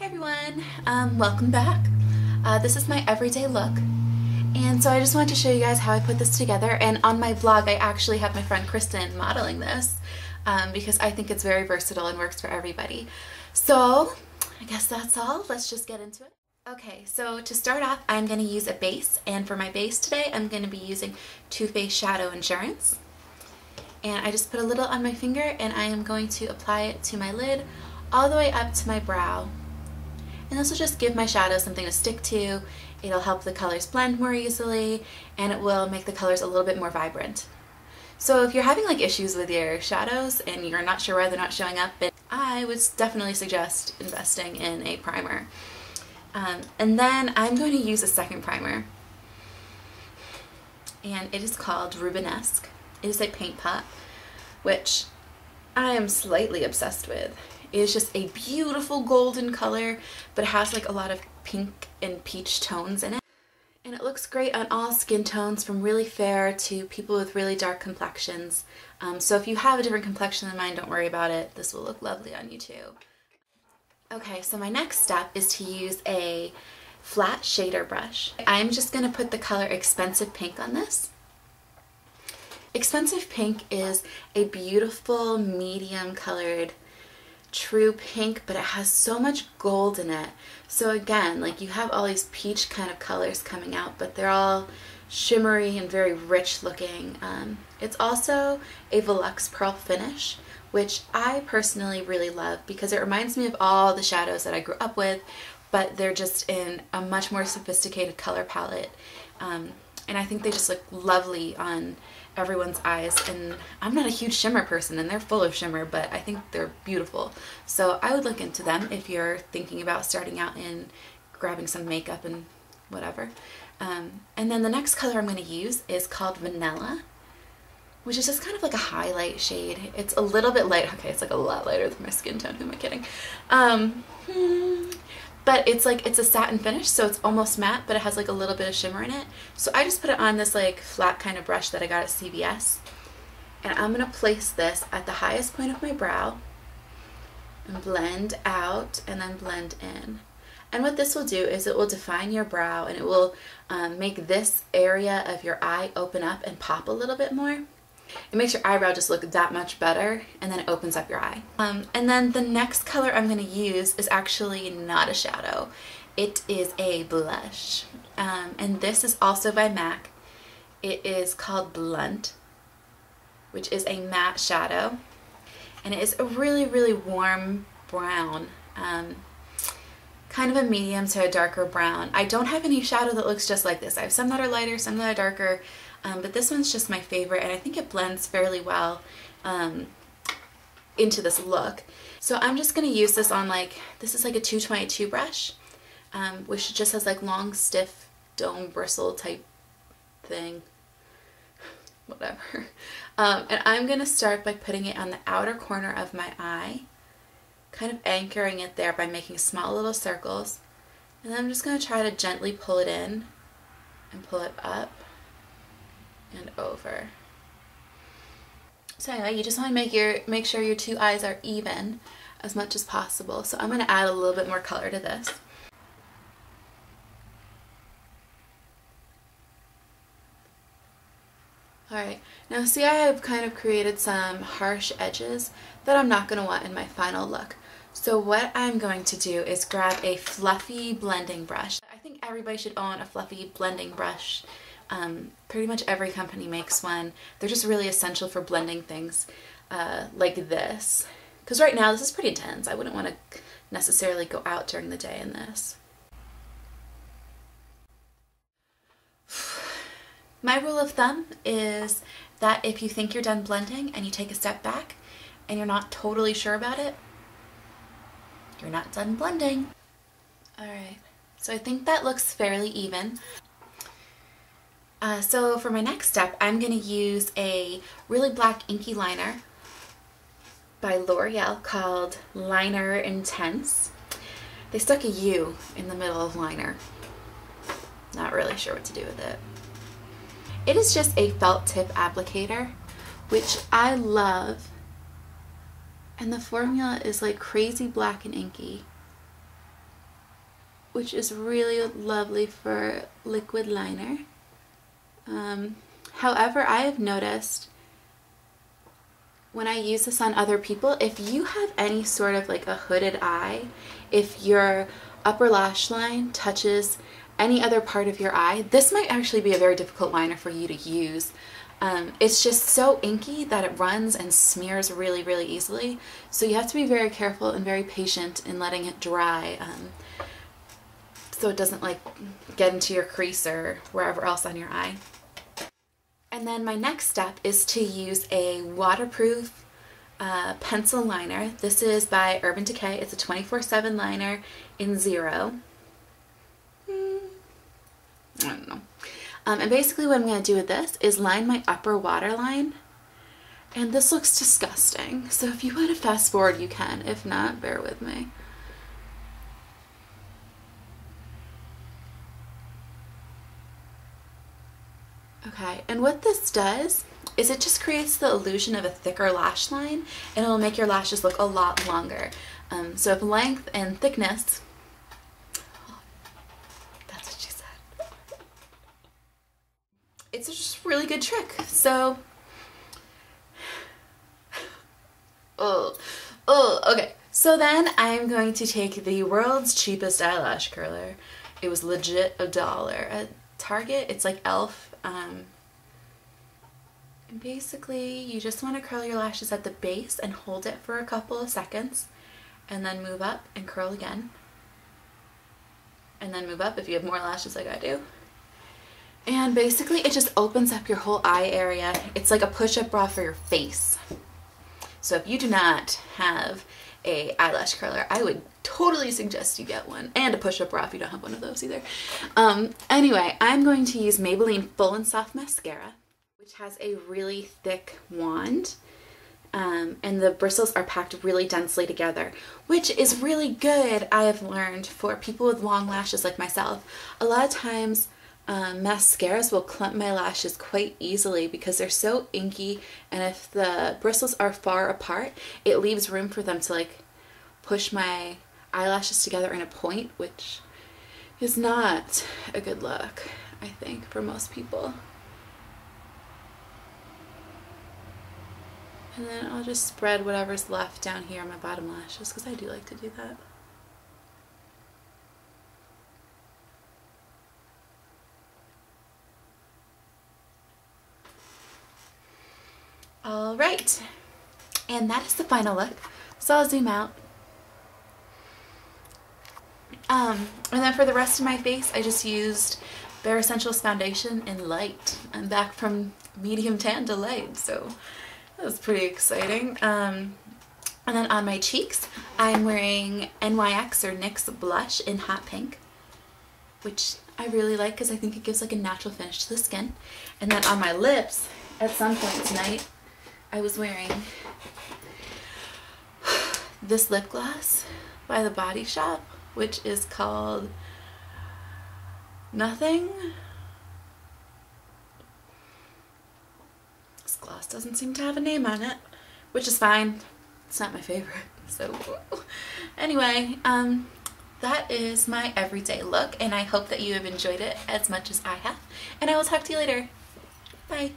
everyone, welcome back. This is my everyday look, and so I just wanted to show you guys how I put this together. And on my blog I actually have my friend Kristen modeling this because I think it's very versatile and works for everybody. So I guess that's all. Let's just get into it. Okay, so to start off I'm going to use a base, and for my base today I'm going to be using Too Faced Shadow Insurance. And I just put a little on my finger and I am going to apply it to my lid all the way up to my brow. And this will just give my shadow something to stick to. It'll help the colors blend more easily, and it will make the colors a little bit more vibrant. So if you're having like issues with your shadows and you're not sure why they're not showing up, I would definitely suggest investing in a primer. And then I'm going to use a second primer, and it is called Rubenesque. It is a Paintpot, which I am slightly obsessed with. It is just a beautiful golden color, but it has like a lot of pink and peach tones in it. And it looks great on all skin tones, from really fair to people with really dark complexions. So if you have a different complexion than mine, don't worry about it. This will look lovely on you too. Okay, so my next step is to use a flat shader brush. I'm just going to put the color Expensive Pink on this. Expensive Pink is a beautiful medium colored true pink, but it has so much gold in it. So again, like, you have all these peach kind of colors coming out, but they're all shimmery and very rich looking. It's also a Velux pearl finish, which I personally really love because it reminds me of all the shadows that I grew up with, but they're just in a much more sophisticated color palette. And I think they just look lovely on everyone's eyes. And I'm not a huge shimmer person, and they're full of shimmer, but I think they're beautiful. So I would look into them if you're thinking about starting out in grabbing some makeup and whatever. And then the next color I'm going to use is called Vanilla, which is just kind of like a highlight shade. It's a little bit light. Okay, it's like a lot lighter than my skin tone. Who am I kidding? But it's like, it's a satin finish, so it's almost matte, but it has like a little bit of shimmer in it. So I just put it on this like flat kind of brush that I got at CVS. And I'm going to place this at the highest point of my brow and blend out and then blend in. And what this will do is it will define your brow, and it will make this area of your eye open up and pop a little bit more. It makes your eyebrow just look that much better, and then it opens up your eye. And then the next color I'm going to use is actually not a shadow. It is a blush. And this is also by M.A.C. It is called Blunt, which is a matte shadow. And it is a really, really warm brown. Kind of a medium to a darker brown. I don't have any shadow that looks just like this. I have some that are lighter, some that are darker. But this one's just my favorite, and I think it blends fairly well into this look. So I'm just going to use this on this is like a 222 brush, which just has like long, stiff, dome bristle type thing. Whatever. And I'm going to start by putting it on the outer corner of my eye, kind of anchoring it there by making small little circles. And then I'm just going to try to gently pull it in and pull it up and over. So anyway, you just want to make sure your two eyes are even as much as possible. So I'm going to add a little bit more color to this. Alright, now see, I have kind of created some harsh edges that I'm not going to want in my final look. So what I'm going to do is grab a fluffy blending brush. I think everybody should own a fluffy blending brush. Pretty much every company makes one. They're just really essential for blending things like this. Because right now this is pretty intense. I wouldn't want to necessarily go out during the day in this. My rule of thumb is that if you think you're done blending and you take a step back and you're not totally sure about it, you're not done blending. Alright, so I think that looks fairly even. So for my next step, I'm going to use a really black inky liner by L'Oreal called Liner Intense. They stuck a U in the middle of liner. Not really sure what to do with it. It is just a felt tip applicator, which I love. And the formula is like crazy black and inky. which is really lovely for liquid liner. However, I have noticed when I use this on other people, if you have any sort of like a hooded eye, if your upper lash line touches any other part of your eye, this might actually be a very difficult liner for you to use. It's just so inky that it runs and smears really, really easily. So you have to be very careful and very patient in letting it dry, so it doesn't like get into your crease or wherever else on your eye. And then my next step is to use a waterproof pencil liner. This is by Urban Decay. It's a 24/7 liner in 0. I don't know. And basically what I'm going to do with this is line my upper waterline. And this looks disgusting. So if you want to fast forward, you can. If not, bear with me. Okay, and what this does is it just creates the illusion of a thicker lash line, and it'll make your lashes look a lot longer. So if length and thickness, that's what she said. It's just a really good trick. So, okay. So then I'm going to take the world's cheapest eyelash curler. It was legit $1 at Target. It's like e.l.f. And basically you just want to curl your lashes at the base and hold it for a couple of seconds, and then move up and curl again, and then move up if you have more lashes like I do. And basically it just opens up your whole eye area. It's like a push-up bra for your face. So if you do not have a eyelash curler, I would totally suggest you get one, and a push-up bra if you don't have one of those either. Anyway, I'm going to use Maybelline Full and Soft Mascara, which has a really thick wand, and the bristles are packed really densely together, which is really good, I have learned, for people with long lashes like myself. A lot of times mascaras will clump my lashes quite easily because they're so inky, and if the bristles are far apart, it leaves room for them to like push my eyelashes together in a point, which is not a good look, I think, for most people. And then I'll just spread whatever's left down here on my bottom lashes, because I do like to do that. Alright, and that is the final look. So I'll zoom out. And then for the rest of my face, I just used Bare Essentials foundation in light. I'm back from medium tan to light, so that was pretty exciting. And then on my cheeks, I'm wearing NYX or NYX blush in hot pink, which I really like because I think it gives like a natural finish to the skin. And then on my lips, at some point tonight, I was wearing this lip gloss by The Body Shop, which is called Nothing. This gloss doesn't seem to have a name on it, which is fine. It's not my favorite. So anyway, that is my everyday look, and I hope that you have enjoyed it as much as I have, and I will talk to you later. Bye.